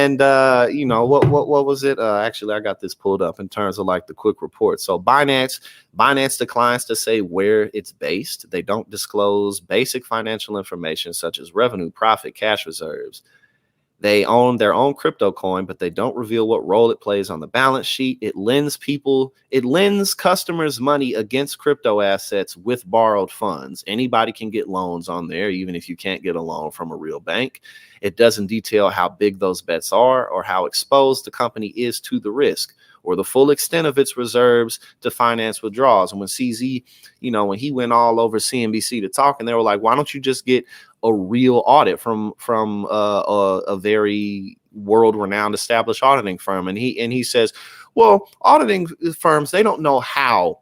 And what was it? Actually, I got this pulled up in terms of like the quick report. So Binance declines to say where it's based. They don't disclose basic financial information such as revenue, profit, cash reserves. They own their own crypto coin, but they don't reveal what role it plays on the balance sheet. It lends customers money against crypto assets with borrowed funds. Anybody can get loans on there, even if you can't get a loan from a real bank. It doesn't detail how big those bets are or how exposed the company is to the risk or the full extent of its reserves to finance withdrawals. And when CZ, when he went all over CNBC to talk, and they were like, why don't you just get a real audit from a very world-renowned established auditing firm? And he says, well, auditing firms, they don't know how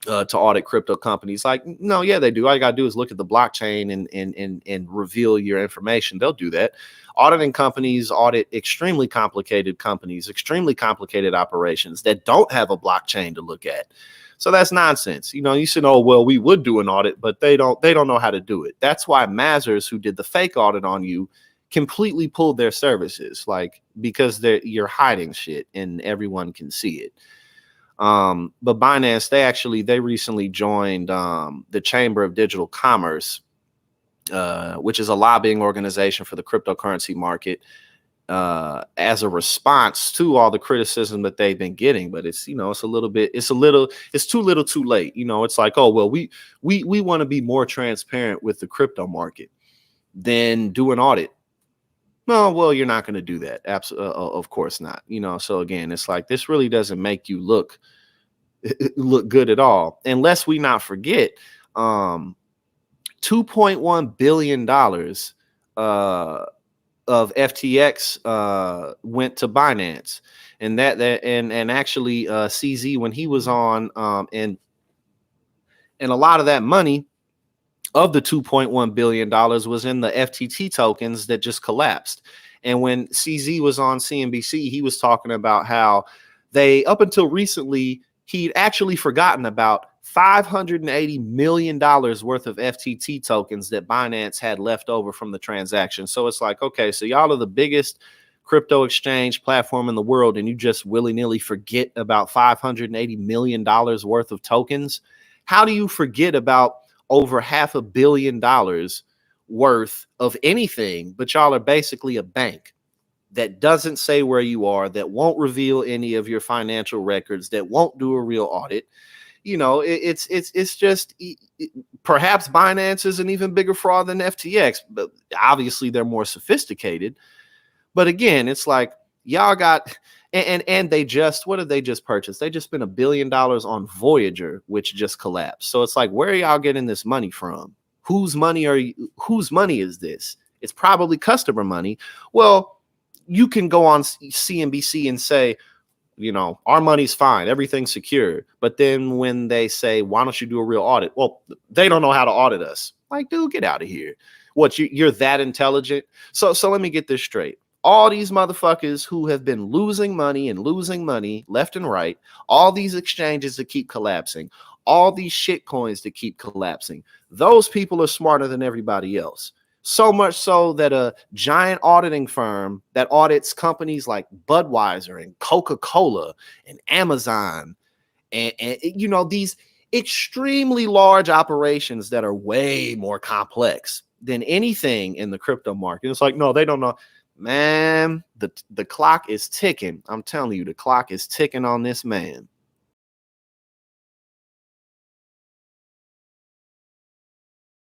to audit crypto companies. Like, no, yeah, they do. All you gotta do is look at the blockchain and reveal your information. They'll do that. Auditing companies audit extremely complicated companies, extremely complicated operations that don't have a blockchain to look at. So that's nonsense. You said, oh, well, we would do an audit, but they don't know how to do it. That's why Mazars, who did the fake audit on you, completely pulled their services, like, because you're hiding shit and everyone can see it. But Binance, they recently joined the Chamber of Digital Commerce, which is a lobbying organization for the cryptocurrency market, as a response to all the criticism that they've been getting. But it's too little too late. It's like, oh, well, we want to be more transparent with the crypto market, then do an audit. No, well, you're not going to do that. Absolutely, of course not. So again, it's like, this really doesn't make you look good at all. And lest we not forget, $2.1 billion of FTX went to Binance, and actually CZ, when he was on, and a lot of that money of the $2.1 billion was in the FTT tokens that just collapsed. And when CZ was on CNBC, he was talking about how they, up until recently, he'd actually forgotten about $580 million worth of FTT tokens that Binance had left over from the transaction. So it's like, okay, so y'all are the biggest crypto exchange platform in the world, and you just willy-nilly forget about $580 million worth of tokens. How do you forget about over $500 million worth of anything? But y'all are basically a bank that doesn't say where you are, that won't reveal any of your financial records, that won't do a real audit. It's just, perhaps Binance is an even bigger fraud than FTX, but obviously they're more sophisticated. But again, it's like, y'all got, and they just, what did they just purchase? They just spent $1 billion on Voyager, which just collapsed. So it's like, where are y'all getting this money from? Whose money is this? It's probably customer money. Well, you can go on CNBC and say, our money's fine, everything's secure. But then when they say, why don't you do a real audit? Well, they don't know how to audit us. Like, dude, get out of here. What, you're that intelligent? So let me get this straight. All these motherfuckers who have been losing money left and right, all these exchanges that keep collapsing, all these shit coins that keep collapsing, those people are smarter than everybody else. So much so that a giant auditing firm that audits companies like Budweiser and Coca-Cola and Amazon and these extremely large operations that are way more complex than anything in the crypto market. It's like, no, they don't know. Man, the clock is ticking. I'm telling you, the clock is ticking on this man.